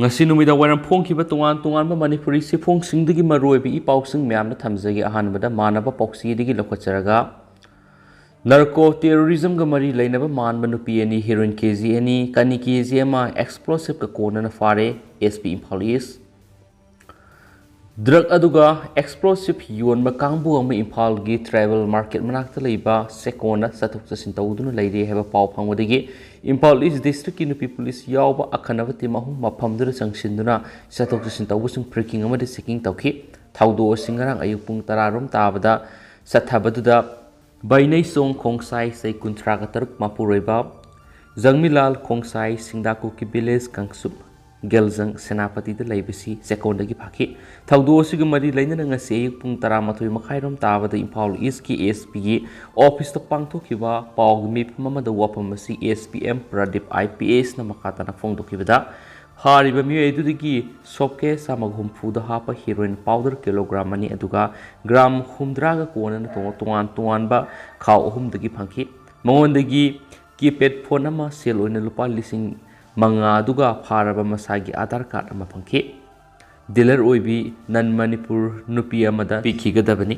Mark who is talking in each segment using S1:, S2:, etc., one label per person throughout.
S1: ngasi numida waram phongkiba tongan manipuri sifong singdigi maroibi ipausing myamna thamjagi ahanbada manaba poxidigi lokhacharaga narco terrorism ga mari lainaba manba nupi ani heroin kg ani kani kg ama explosive ka kona na fare SP Imphal East drug aduga explosive yonba kangbu ama Imphal gi travel market manakta leiba sekona sathuk sasin tawduna leire heba paw phangwadagi Imphal East district ki nupi police yawba akhanaba timahum maphamda sangsinduna sathuk sasin tawbusung freaking ama de seeking tawki thawdo singarang ayuk pung 10 rom tabada sathabaduda bainai song khongsai sai kuntra ka taruk mapuroiba jangmilal khongsai singdaku ki village kangsup Geljang Senapati da laibasi sekonda gi phaki thawdo siga mari laina nga se pung 13 makhairom tabada Imphal East ki SP gi office to pangthokiba pawgmi phama da wapamasi SPM Pradip IPS na makata na phongdokibada hariba mi edudigi sopke samagum fuda hapa heroin powder kilogram ani aduga gram humdra ga kona na tongan ba khaw ohum dagi phangki mangondagi keypad phone ama sel oina lupa lising manga duga pharaba masagi Aadhaar card ama phangki dealer oibi nan Manipur nupi amada pikhigadabani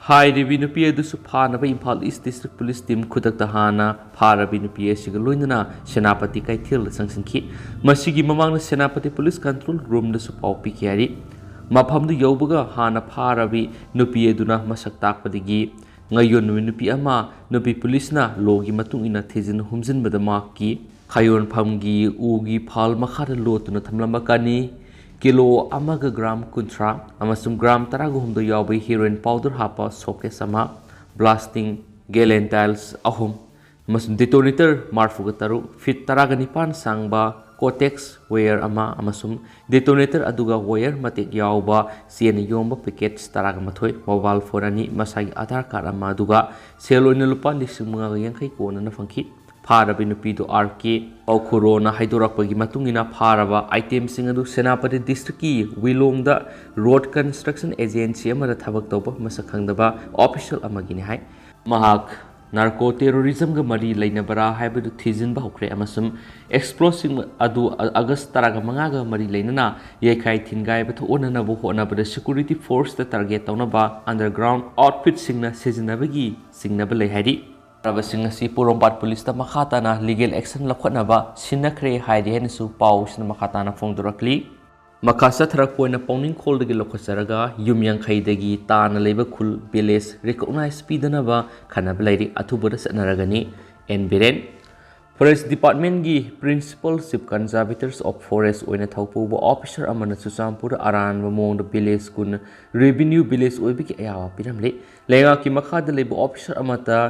S1: hairibi nupi adusu phanaba Imphal East District Police Team khudak hana pharabi nupi asiga loinana Senapati kaithil sangsinki masigi mamangna Senapati Police Control Room da su paw pikhiari maphamdu yaubaga hana pharabi nupi aduna masak takpadigi ngayon nupi ama nupi police na logi matung ina thejin humjin badama ki Khayon phamgi ugi phal makhara lotuna thamlamba kani kilo amaga gram kuntra amasum gram taragumdo yawbai heroin powder hapa soke sama blasting galen tiles ahum amasum detonator marfuga taru fit taragani sangba cortex wire ama amasum detonator aduga wire matik yawba sian yomba packets taragamathoi mobile phone ani masagi Aadhaar card ama aduga seloina lupa 1,500 kona na phangki Pharabi nupido RK Corona Hydorapagi Matungina Parava item singadu Senapati District ki Wilomda Road Construction Agency amada thabak toba masakangdaba official amagini hai mahak narco terrorism ga mari lainabara haibadu thijin ba hokre amasum explosive adu August taraga mangaga mari lainana yekai thingai ba thona na bo hona ba security force ta target tawna ba underground outfit singna sejinabagi singnaba lei haidi Rabasing si Purompat Police ta makata na legal action lakhotna ba sinakre haidi hensu paw sin makata na phongdorakli makasa tharak poina pawning khol dagi lokhacharaga yumyang khaidagi ta na leiba khul village recognize pidana ba khanab lairi athubara sanaragani enviren Forest Department gi Principal Chief Conservators of Forest oina thaupu ba officer amana Susampura aran ba mong the village kun revenue village oibi ki ayawa piramle lenga ki makha da leiba officer amata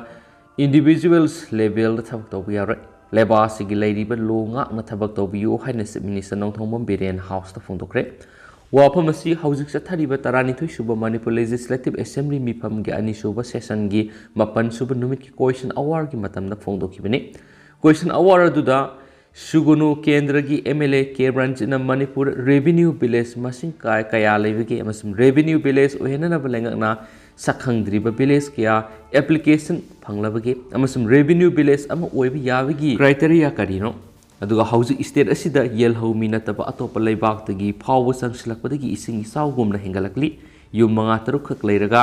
S1: individuals level da thabak tawbi yare leba sigi leiriba longa na thabak tawbiyo haina Minister Nongthongbam Biren House ta phongdokre waphamasi haujik sathariba 12 suba Manipur Legislative Assembly mifam gi ani suba session gi 8 suba numit ki question hour gi matam da phongdokibani question hour aduda Sugunu Kendra gi MLA K branch na Manipur Revenue Village masing kaya leibigi amasum Revenue Village ohena na balengak na sakhangdriba village kya application phanglabagi amasum revenue village ama oibi yabagi criteria karino aduga hauji state asida yel homi nataba atopa leibak tagi phawu sangsilakpadagi ising isawgumna hengalakli yum manga taruk khak leiraga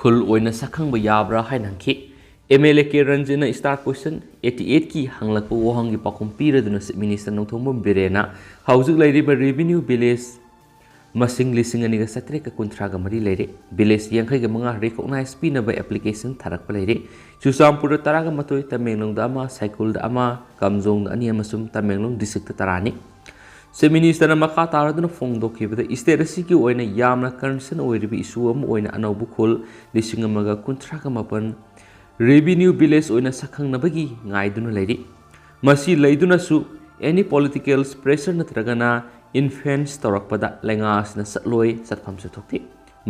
S1: khul oina sakhangba yabra hainangki MLA K Ranjana start question 88 ki hanglakpa wohangi pakum piraduna Minister Nongthongbam Birena hauji leiriba revenue village Masing lising aniga satre ka kuntraga mari leire village yangkai ga manga recognize pinaba application tharak leire Susampura taraga matoi Tamenglong da ama cycle da ama Kamjong da ani amasum Tamenglong district tarani se minister na makha taraduna phongdokibada state asiki oina yamna concern oiribi issue am oina anobu khol lising amaga kuntraga mapan revenue village oina sakhangnabagi ngaiduna leire masi leiduna su any political pressure natragana influence torakpada lengas na satloi satpham sathokti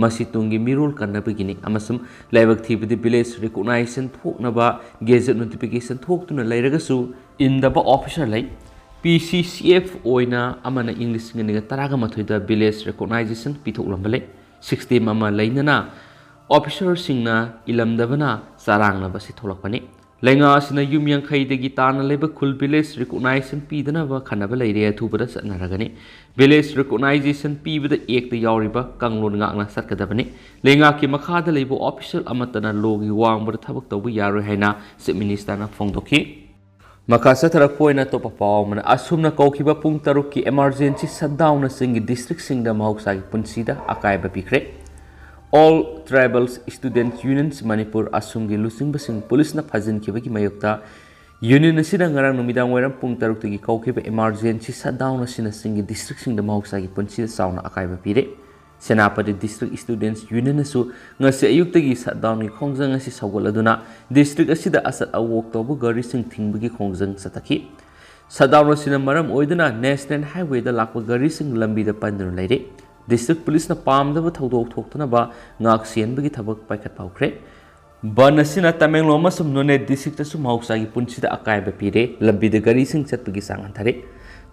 S1: masi tungi mirul kanna begini amasum laibak thibidi village recognition thoknaba gazette notification thoktuna leiragasu indaba officer lai PCCF oina amana English nganiga taraga mathoida village recognition pithoklambale 16 ama leinana officer singna ilamdabana sarangna basi tholakpani Lenga asina yum yankhaidagi tana leba khul village recognition pidanaba khanaba leire athubada satnaragani village recognition pibada ekta yauriba kanglon ngakna satkadabani lenga ki makhada leba official amatana logi wangbada thabak tawbu yaroi haina chief minister na phongdoki makasa tharak poina to papawmana asumna kaukiba pung tarukki emergency shutdown na singi district singda mahausa gi punsida akaiba pikre All Tribals Student Unions Manipur Asumgi Lusing Basing Police na Fazin Kibaki Mayokta Union Asina Ngarang Numidang Weram Pung Tarukti Kaukiba Emergency Shutdown Asina Singi District Sing the Mahausa Punchi Sauna Akaiba Pire Senapati District Students Union Asu Ngasi Ayuktagi Shutdown Ni Khongjang Asi Sagoladuna District Asida Asat Awok Tobu Gari Sing Tingbagi Khongjang Sataki Shutdown Asina Maram Oiduna National Highway the Lakwa Gari Sing Lambi the Pandun Lady District Police na pamdaba thaudok thokna ba ngak sienbagi thabak paikat paukre banasina Tamenglong amasum None district asu mahausa gi punsida akaiba pire lambi de gari sing chatpagi sangan thare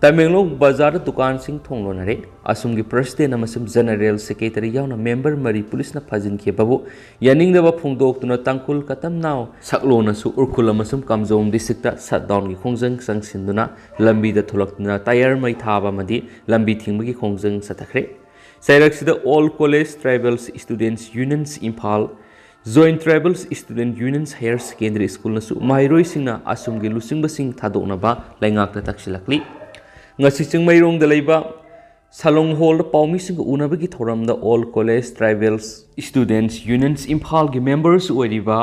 S1: Tamenglong bazar dukan sing thonglonare asum gi president amasum general secretary yauna member mari police na phajin ke babu yaning daba phungdok tuna tangkul katam naw saklona su urkhul amasum kamjong district ta shutdown gi khongjang sangsinduna lambi da tholaktuna tire mai thaba madi lambi thingbagi khongjang satakre Sailaksida All College Tribals Students Unions Impal Joint Tribals Student Unions Higher Secondary School nasu mairoi singna asumgi lusing basing thadoknaba laingak ta taksilakli ngasi chingmairong da leiba Salong Hall paumi sing unabagi thoram da All College Tribals Students Unions Impal gi members oiriba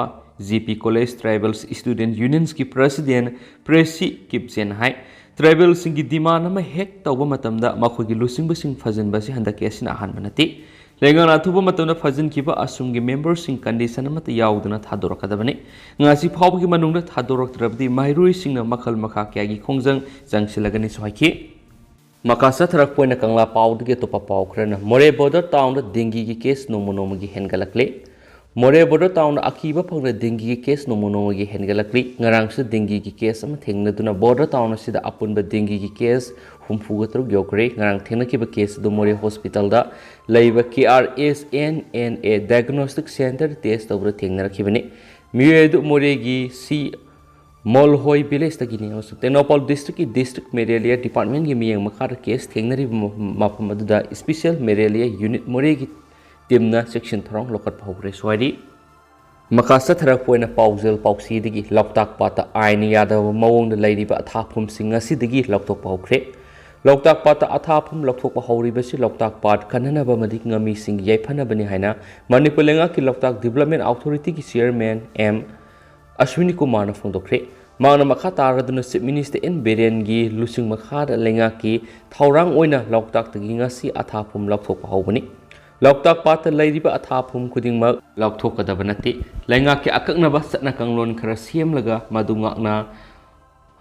S1: GP College Tribals Student Unions ki president Presi Kipchen hai Tribal singi demand ama hek tawba matamda makhogi lusing basing fazin basi handaki asina ahanba nati lengan athuba matamda fazin kiba asumgi members sing condition amata yauduna thadorakadabani ngasi phawgi manungda thadoraktrabdi mairoi singna makhal makha kyagi khongjang jangsilagani sohaki makasa tharak poina kangla pawdige topa paw khrana more border town da dengi gi case nomonomogi hengalakle More border town akiba phangna dengi case nomonomogi hengalakli ngarang se dengi gi case ama thengna duna border town sida apunba dengi gi case humfugatru gyokre ngarang thengna kiba case do more hospital da leiba KRSNNA diagnostic center test over thengna rakhibani miyedu more gi si Molhoi village tagini asu Tenopal district ki district malaria department gi miyang makhar case thengnari maphamda da special malaria unit more gi Timna section throng lokat phogre swari makasa tharak poina paujel pausi digi loktak pata aini yada mawong da lairiba athapum singa sidigi loktok paukre loktak pata athapum loktok pa horiba si loktak pat kanana ba madik ngami sing yaifana bani haina manipulenga ki loktak development authority ki chairman M Ashwini Kumar na phongdokre Mana makha taraduna chief minister in Beren gi lusing makha da lenga ki thaurang oina loktak tagi ngasi athapum loktok pa hobani Loktak pata lairiba athapum kudingmak lokthokadaba nati lainga ki akaknaba satna kanglon khara siamlaga madungakna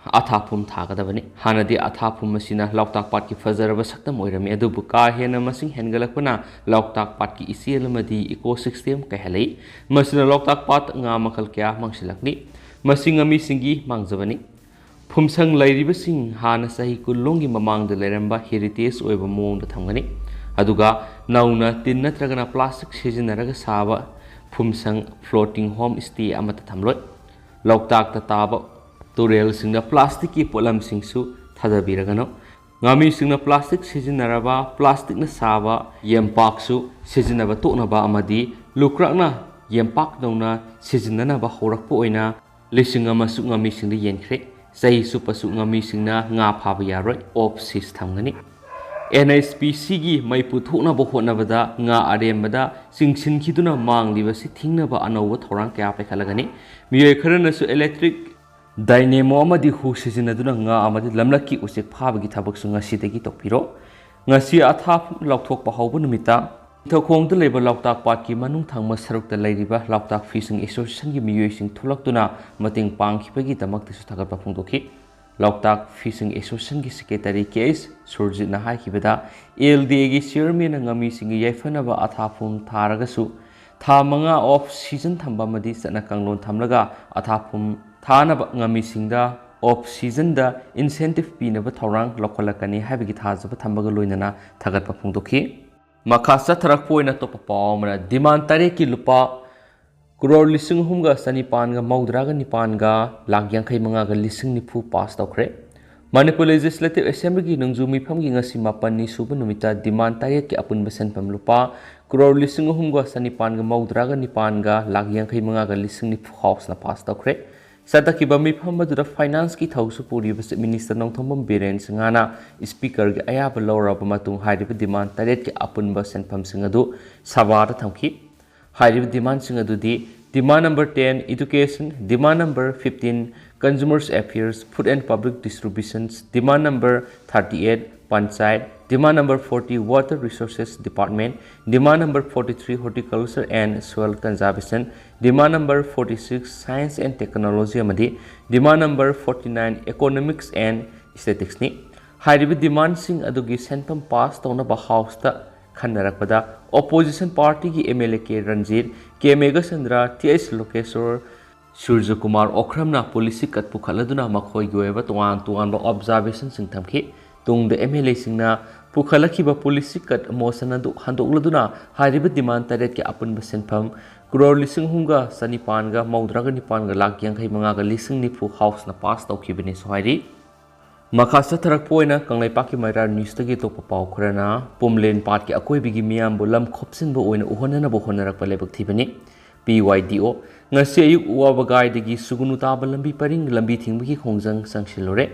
S1: athapum thagadabani hanadi athapum masina loktak pat ki fajaraba saktam oirami adubu ka hena masing hengalakpana loktak pat ki isilamadi ecosystem kahalai masina loktak pat nga makal kya mangsilakni masing ami singi mangjabani phumsang lairiba sing hana sahi kulongi mamangda leramba heritage oiba mong da thamgani aduga nauna tin natragana plastic sizinaraga saba phumsang floating home stay amata thamloi loktak ta taba turel singna plastic ki polam singsu thadabiragano ngami singna plastic sizinaraba plastic na saba yempak su sizinaba toknaba amadi lukrakna yempak dona sizinana ba horakpo oina lising amasu ngami singda yenkhre sai su pasu ngami singna nga phaba yaroi off sis thamgani NSPC gi mai puthukna bo hotnabada nga arembada singsin khiduna mangliba si thingnaba anowa thorang kya pekhalagani miyoi kharana su electric dynamo amadi hu sizinaduna nga amadi lamlaki usek phabagi thabak su ngasi degi tokpiro ngasi athap lokthok pa hawbu numita thokong de leba loktak pat ki manung thangma saruk ta lairiba loktak fishing association gi miyoi sing thulaktuna mating pangkhibagi damak tisu thagat pa phungdokhi Loktak Fishing Association ki Secretary Case Surjit na hai kibada LDA gi chairman ngami singi yaifanaba athapum tharagasu tha manga off season thamba madi sana kanglon thamlaga athapum thanaba ngami singda off season da incentive pinaba thorang lokolakani habigi thajaba thambaga loinana thagat pa phungdokhi makasa tharak poina to pa pawmra demand tare ki lupa crore lising humga sanipan ga maudra ga nipan ga lakh yangkai manga ga lising nifu pass tawkre Manipur Legislative Assembly gi nungju mifam gi ngasi mapan ni suba numita demand target ki apun besen pam lupa crore lising humga sanipan ga maudra ga nipan ga lakh yangkai manga ga lising nifu house na pass tawkre Sadaki ba mifam da finance ki thausu puri bas minister nongthom biren singana speaker gi aya ba lawra ba matung hairi demand target ki apun besen pam singadu sabara thamki hairi demand singadu di Demand number 10, Education. Demand number 15, Consumers Affairs, Food and Public Distributions. Demand number 38, Panchayat. Demand number 40, Water Resources Department. Demand number 43, Horticulture and Soil Conservation. Demand number 46, Science and Technology amadi. Demand number 49, Economics and Statistics ni. Hairibi demand sing adugi senpam pass tawna ba house ta Khannarakpada opposition party ki MLA K Ranjit K Megasandra TS Lokeswar Surya Kumar Okramna policy kat pukhaladuna makhoi goeba tuan ba observation sing thamki tung the MLA singna pukhalaki ba policy kat motion adu handokladuna hariba demand target ki apun ba senpham crore lising hunga sanipan ga maudra ga nipan ga lakh yangkai manga ga lising nifu house na pass tawkhibani sohairi Makasa tarak poina kanglai paki maira news tagi to papau khurana pumlen pat ki akoi bigi miam bolam khopsin bo oina uhonana bo honarak palebak thibani PYDO ngasi ayuk uwa bagai dagi sugunu taba lambi paring lambi thingbi khongjang sangsilore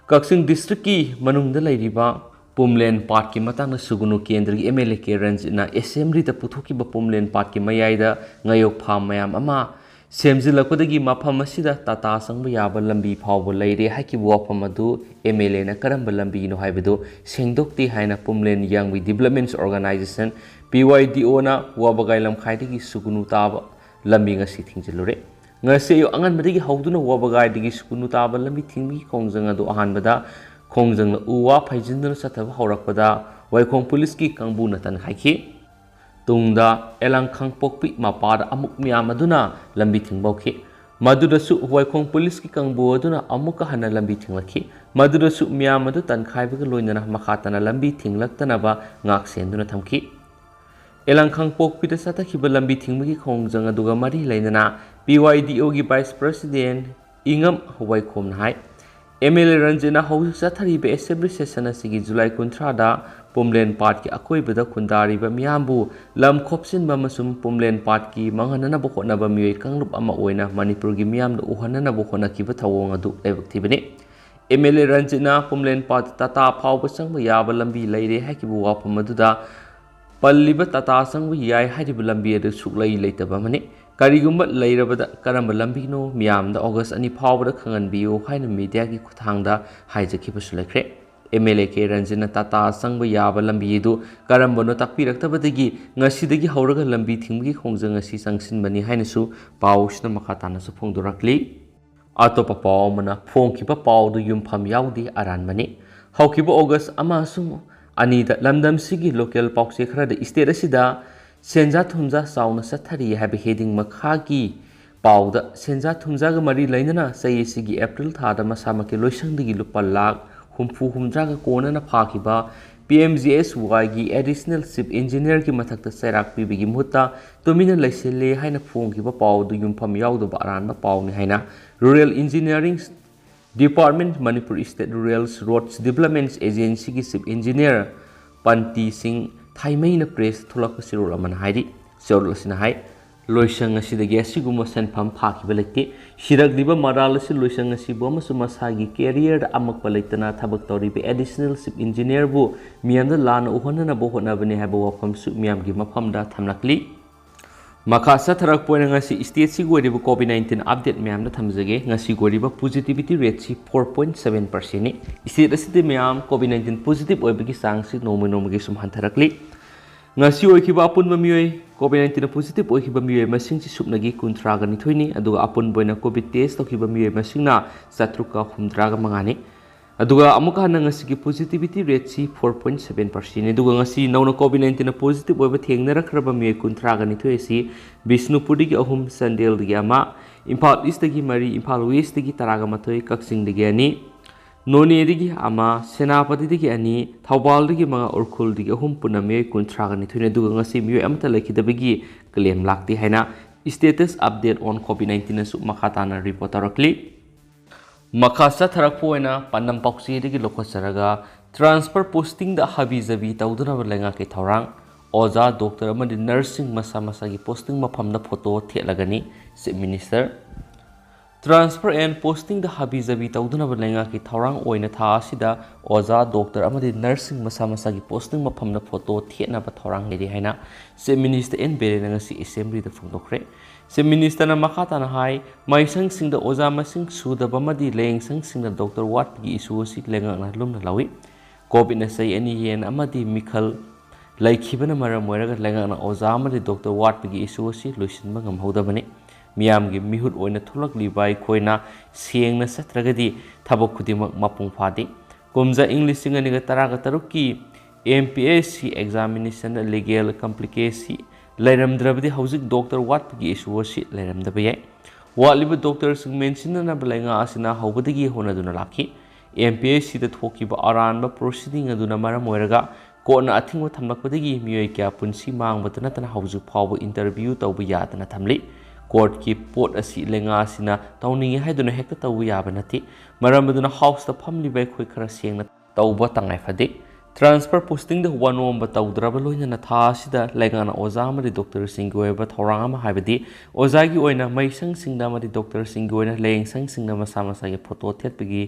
S1: Kaksing district ki manungda lairiba pumlen pat ki matang sugunu kendra gi MLA ke ranjina assembly ta puthoki ba pumlen pat ki mayaida ngayok pham mayam ama Semjilakudagi mafam asida tata sangba yaba lambi phawbo leire haki wafam adu MLA na karamba lambi no haibedo sengdokti haina pumlen yangwi developments organization PYDO na wabagai lamkhaidagi sugunu taba lambi ngasi thingjilure ngase yo angan madagi hawduna wabagai dagi sugunu taba lambi thingbi khongjang adu ahanbada khongjang na uwa phaijinduna sathaba haurakpada waikhong police ki kangbu na tan khaiki Tungda elang khang pokpi mapada amuk miyam aduna lambi thingbauki madudasu waikhong police ki kangbu aduna amuka hana lambi thinglaki madudasu miyam adu tankhaibaga loinana makhatana lambi thinglaktanaba ngak senduna thamki elang khang pokpi da satakhiba lambi thingmagi khongjang aduga mari leinana PYDO gi vice president ingam waikhom nahai MLA Ranjana House Sathariba Assembly Session asigi July 13 da Pumlen Part ki akoibada khundariba miyambu lam khopsinba masum Pumlen Part ki manghanana bo khonaba mioi kanglup ama oina Manipur gi miyam da uhanana bo khonakiba thawong adu lebakthibani MLA Ranjana Pumlen Part tata phawba sangba yaba lambi leire hakibu wafam aduda palliba tata sangba yai hariba lambi adu suklai leitaba mani Karigumba leirabada karamba lambino miyamda August ani phawbada khanganbiyo haina media ki khuthangda haijakhiba sulakre MLA K Ranjana tata sangba yaba lambi du karamba no takpiraktabadagi ngasidagi hauraga lambi thinggi khongjang asi sangsinbani haina su pawsna makhatana su phongdorakli atopa pawmana phongkiba pawdu yumpham yaudi aranmani hawkiba August amasung anida lamdam sigi local pawse khrada state asida Senja Thumja Sauna Sathari have heading Makhagi Powda Senja Thumja Mari Lainana say Sigi April Thada Masamaki Loisang the Lupalak Humfu Humdraga Kona Pakiba PMGS Wagi additional ship engineer ki mathakta Serak Bigi Muta Domina Laisele Haina Fungiba Pow do Yumpam Yaudo Baran Pow Haina Rural Engineering Department Manipur State Rural Roads Development Agency ship engineer Panti Singh Thaimaina press thulak sirul aman haidi sirul sina hai loisang asidagi asiguma senpham phakiba lekti hirak diba maral si loisang asibo amasu masagi career da amak palaitana thabak toribe additional ship engineer bu miyamda lana uhonana bo hona bani haba wafam su miyam gi maphamda thamlakli Makasa tharak poina ngasi state si goriba COVID-19 update miyam da thamjage ngasi goriba positivity rate si 4.7% ni state aside miyam COVID-19 positive oibagi sang si nomi sum hantarakli ngasi oikiba apun mamioi COVID-19 positive oikiba mioi masing si supnagi kuntraga ni thoini aduga apun boina COVID test tokiba mioi masingna satruka humdraga mangani aduga amuka ngasi ki positivity rate si 4.7% aduga ngasi nauna COVID-19 positive oiba thengnarakhraba mioi kuntraga ni thoi si Bishnupuri gi ahum Sandel gi ama Imphal East gi mari Imphal West gi taraga mathoi Kaksing gi ani Noni digi ama Senapati digi ani Thawbal digi mga Urkhul digi ahum puname kuntraga ni thoi aduga ngasi mioi amta lakhidabagi claim lakti haina status update on COVID-19 asu makha tana report tarakli makha satharakpo oina pandam paukchi degi lokhosaraga transfer posting da habi jabi tawdunaba lenga ke thorang oza doctor amadi nursing masa gi posting maphamda photo thelagani chief minister transfer and posting da habi jabi tawdunaba lenga ke thorang oina tha asida oza doctor amadi nursing masa gi posting maphamda photo thenaba thorang ledi haina chief minister en berena ngasi assembly da phongdokre chief minister na makata na hai maisang singda oza masing sudaba madi leng sang singda doctor wat gi issue si lenga na lumna lawi covid na sai ani yen amadi mikhal laikhibana maram moiraga lenga na oza amadi doctor wat gi issue si luisinba ngamhodabani miyam gi mihut oina thulakli bai khoina sengna satragadi thabok khudimak mapung phadi kumja english singa niga taraga taruki MPSC examination legal complication lairamdrabdi hauzik doctor wat gi issue si lairamdaba waliba doctor sing mention na balenga asina hobadagi honaduna lakhi MPSC da thokiba aranba proceeding aduna maram oiraga kona athingwa thamlakpadagi miyoi kya punsi mangbatana tana hauzu phawba interview tawba yadana thamli court ki pot asi lenga asina tawningi haiduna hekta tawba yaba nati maram aduna house ta family bai khoi khara sengna tawba tangai phade transfer posting da wanom ba tawdraba loina na tha sida lenga na oza mari doctor singoi ba thorang ma haibadi oza gi oina maisang singda mari doctor singoi oina leng sang singda masa gi photo thetpagi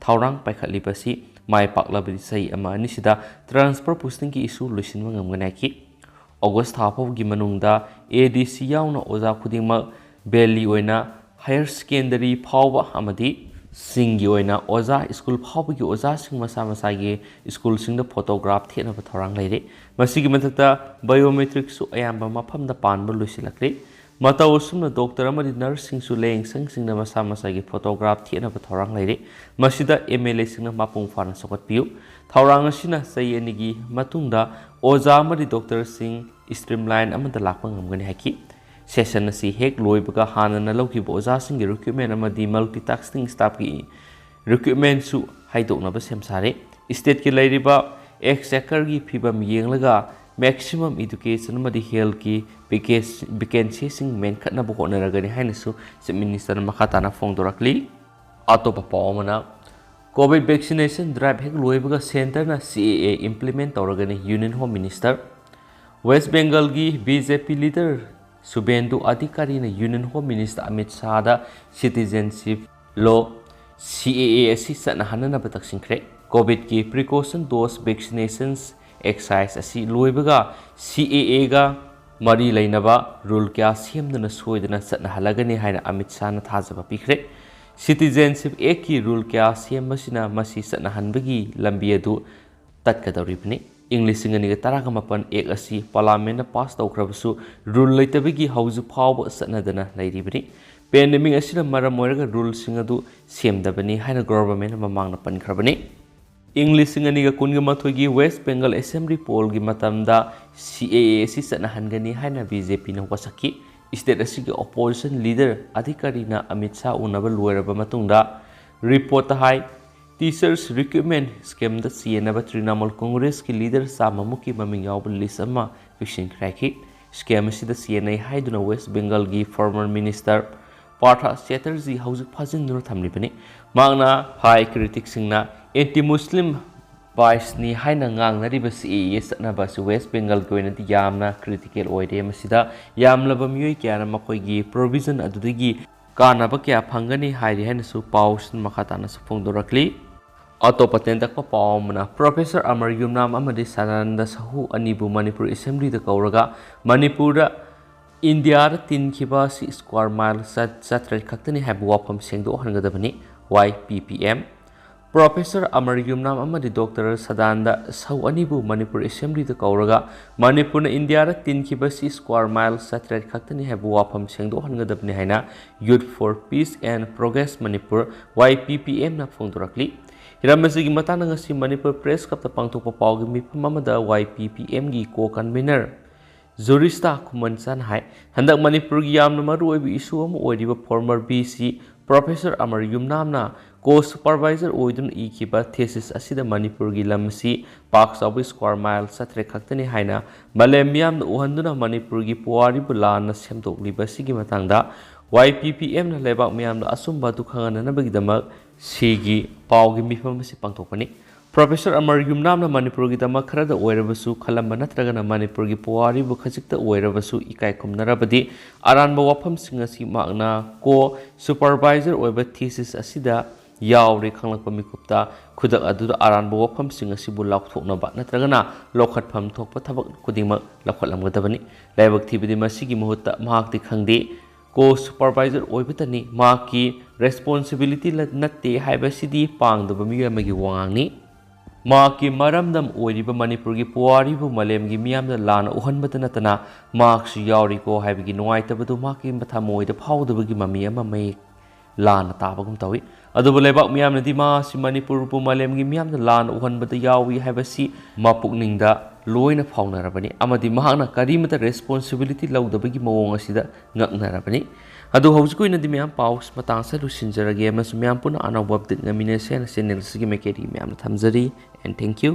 S1: thorang paikhatli basi mai paklabadi sai ama ani sida transfer posting ki issue luisinwa ngamgana ki august half gi manungda ADC yauna oza khudingma belly oina higher secondary phawba amadi singi oina oza school phawba gi oza sing masa gi school sing da photograph thena ba thorang leire masigi mathata biometric su ayamba maphamda panba luisilakre mata osumna doctor amadi nursing su leng sang sing da masa gi photograph thena ba thorang leire masida MLA sing na mapung fana sokat piu thorang asina sai anigi matungda oza amadi doctor sing streamline amada lakpa ngamgani haki session asi hek loibaga hanana lauki oza sing gi recruitment amadi multitasking staff gi recruitment su haidokna ba semsare state ki lairiba exchequer gi phibam yenglaga maximum education amadi health ki vacancy sing men khatna bo honaragani haina su chief minister makhatana phongdorakli atopa pawmana covid vaccination drive hek loibaga center na CAA implement tawragani union home minister West Bengal gi BJP leader Subendu Adhikari na Union Home Minister Amit Shah da citizenship law CAA asi sana hanana batak singkre COVID ki precaution dose vaccinations exercise asi loibaga CAA ga mari lainaba rule kya semdana soidana sana halagani haina Amit Shah na thajaba pikre citizenship act ki rule kya sembasina masi sana hanbagi lambi adu tatkadawribni English singaniga taraga mapan ek asi parliament na pass tawkrabasu rule leitabigi hauzu phawba sanadana lairibani pandemic asina maram oiraga rule singadu semdabani haina government mamangna pankrabani English singaniga kunga mathoigi West Bengal Assembly poll gi matamda CAA asi sana hangani haina BJP na wasaki state asigi opposition leader Adhikari na Amit Shah unaba loiraba matungda report hai Teachers recruitment scam da sienaba Trinamool Congress ki leader Samamuki maming yawba list ama fishing craki scam asida sienai haiduna West Bengal gi former minister Partha Chatterjee hauzik phajinduna thamlibani mangna high critic singna anti-Muslim bias ni haina ngangnariba CAA satnaba si West Bengal goina di yamna critical oide masida yamlaba miyoi kyana makoi gi provision adudagi kanaba kya phangani hairi haina su pausin makhatana su phongdorakli Autopaten takpa pawmana Professor Amar Yumnam amadi Sananda Sahu anibu Manipur Assembly da kauraga Manipura India da tinkhiba si square mile satra khaktani habu wafam sengdo hangadabani YPPM Professor Amar Yumnam amadi Dr. Sadanda Sahu anibu Manipur Assembly da kauraga Manipur India da tinkhiba si square mile satra khaktani habu wafam sengdo hangadabani haina Youth for Peace and Progress Manipur YPPM na phongdorakli Hiramasi matana ngasi Manipur Press Club ta pangthokpa pawgi mifam amada YPPM gi co-convener Jurista Kumansan hai handak Manipur gi yamna maru oibi issue ama oiriba former BC Professor Amar Yumnam na ꯀꯣ supervisor ꯑꯣꯏꯗꯨꯅ ꯏꯈꯤꯕ thesis ꯑꯁꯤꯗ ꯃꯅꯤꯄꯨꯔꯒꯤ ꯂꯝ ꯑꯁꯤ ꯄꯥꯛ ꯆꯥꯎꯕ square mile 17 ꯈꯛꯇꯅꯤ ꯍꯥꯏꯅ ꯃꯥꯂꯦꯝ ꯃꯤꯌꯥꯝꯅ ꯎꯍꯟꯗꯨꯅ ꯃꯅꯤꯄꯨꯔꯒꯤ ꯄꯨꯋꯥꯔꯤꯕꯨ ꯂꯥꯟꯅ ꯁꯦꯝꯗꯣꯛꯂꯤꯕ ꯑꯁꯤꯒꯤ ꯃꯇꯥꯡꯗ YPPMꯅ ꯂꯩꯕꯥꯛ ꯃꯤꯌꯥꯝꯗ ꯑꯆꯨꯝꯕ ꯑꯗꯨ ꯈꯪꯍꯟꯅꯕꯒꯤꯗꯃꯛ ꯁꯤꯒꯤ ꯄꯥꯎꯒꯤ ꯃꯤꯐꯝ ꯑꯁꯤ ꯄꯥꯡꯊꯣꯛꯄꯅꯤ꯫ ꯄ꯭ꯔꯣꯐꯦꯁꯔ ꯑꯃꯔ ꯌꯨꯝꯅꯥꯝꯅ ꯃꯅꯤꯄꯨꯔꯒꯤꯗꯃꯛ ꯈꯔꯗ ꯑꯣꯏꯔꯕꯁꯨ ꯈꯜꯂꯝꯕ ꯅꯠꯇ꯭ꯔꯒꯅ ꯃꯅꯤꯄꯨꯔꯒꯤ ꯄꯨꯋꯥꯔꯤꯕꯨ ꯈꯖꯤꯛꯇ ꯑꯣꯏꯔꯕꯁꯨ ꯏꯀꯥꯏ ꯈꯨꯝꯅꯔꯕꯗꯤ ꯑꯔꯥꯟꯕ ꯋꯥꯐꯝꯁꯤꯡ ꯑꯁꯤ ꯃꯍꯥꯛꯅ ꯀꯣ ꯁꯨꯄꯔꯚꯥꯏꯖꯔ ꯑꯣꯏꯕ ꯊꯤꯁꯤꯁ ꯑꯁꯤꯗ ꯌꯥꯎꯔꯦ ꯈꯪꯂꯛꯄ ꯃꯤꯀꯨꯞꯇ ꯈꯨꯗꯛ ꯑꯗꯨꯗ ꯑꯔꯥꯟꯕ ꯋꯥꯐꯝꯁꯤꯡ ꯑꯁꯤꯕꯨ ꯂꯥꯎꯊꯣꯛꯅꯕ ꯅꯠꯇ꯭ꯔꯒꯅ ꯂꯧꯈꯠꯐꯝ ꯊꯣꯛꯄ ꯊꯕꯛ ꯈꯨꯗꯤꯡꯃꯛ ꯂꯧꯈꯠꯂꯝꯒꯗꯕꯅꯤ꯫ ꯂꯥꯏꯕꯛ ꯊꯤꯕꯗꯤ ꯃꯁꯤꯒꯤ ꯃꯍꯨꯠꯇ ꯃꯍꯥꯛꯇꯤ ꯈꯪꯗꯦ ꯀꯣ ꯁꯨꯄꯔꯚꯥꯏꯖꯔ ꯑꯣꯏꯕꯇꯅꯤ ꯃꯍꯥꯛꯀꯤ ꯔꯦꯁꯄꯣꯟꯁꯤꯕꯤꯂꯤꯇꯤ ꯅꯠꯇꯦ ꯍꯥꯏꯕꯁꯤꯗꯤ ꯄꯥꯡꯗꯕ ꯃꯤꯑꯣꯏ ꯑꯃꯒꯤ ꯋꯥꯉꯥꯡꯅꯤ꯫ ꯃꯍꯥꯛꯀꯤ ꯃꯔꯝꯗꯝ ꯑꯣꯏꯔꯤꯕ ꯃꯅꯤꯄꯨꯔꯒꯤ ꯄꯨꯋꯥꯔꯤꯕꯨ ꯃꯥꯂꯦꯝꯒꯤ ꯃꯤꯌꯥꯝꯗ ꯂꯥꯟꯅ ꯎꯍꯟꯕꯇ ꯅꯠꯇꯅ ꯃꯍꯥꯛꯁꯨ ꯌꯥꯎꯔꯤꯀꯣ ꯍꯥꯏꯕꯒꯤ ꯅꯨꯡꯉꯥꯏꯇꯕꯗꯨ ꯃꯍꯥꯛꯀꯤ ꯊꯃꯣꯏꯗ ꯐꯥꯎꯗꯕꯒꯤ ꯃꯃꯤ ꯑꯃ ꯃꯌꯦꯛ ꯂꯥꯟꯅ ꯇꯥꯕꯒꯨꯝ ꯇꯧꯏ꯫ ꯑꯗꯨꯕꯨ ꯂꯩꯕꯥꯛ ꯃꯤꯌꯥꯝꯅꯗꯤ ꯃꯍꯥꯛꯁꯤ ꯃꯅꯤꯄꯨꯔꯕꯨ ꯃꯥꯂꯦꯝꯒꯤ ꯃꯤꯌꯥꯝꯗ ꯂꯥꯟꯅ ꯎꯍꯟꯕꯗ ꯌꯥꯎꯏ ꯍꯥꯏꯕꯁꯤ ꯃꯄꯨꯛꯅꯤꯡꯗ ꯂꯣꯏꯅ ꯐꯥꯎꯅꯔꯕꯅꯤ ꯑꯃꯗꯤ ꯃꯍꯥꯛꯅ ꯀꯔꯤꯃꯇ ꯔꯦꯁꯄꯣꯟꯁꯤꯕꯤꯂꯤꯇꯤ ꯂꯧꯗꯕꯒꯤ ꯃꯑꯣꯡ ꯑꯁꯤꯗ ꯉꯛꯅꯔꯕꯅꯤ꯫ ꯑꯗꯨ ꯍꯧꯖꯤꯛ ꯑꯣꯏꯅꯗꯤ ꯃꯌꯥꯝ ꯄꯥꯎ ꯃꯇꯥꯡ ꯑꯁꯤꯗ ꯂꯣꯏꯁꯤꯟꯖꯔꯒꯦ ꯑꯃꯁꯨꯡ ꯃꯌꯥꯝ ꯄꯨꯟꯅ ꯑꯅꯧꯕ ꯑꯞꯗꯦꯠ ꯉꯝꯃꯤꯟꯅꯁꯦ ꯍꯥꯏꯅ ꯆꯦꯅꯦꯜ ꯑꯁꯤꯒꯤ ꯃꯥꯏꯀꯩꯗꯒꯤ ꯃꯌꯥꯝꯅ ꯊꯝꯖꯔꯤ꯫ N thank you.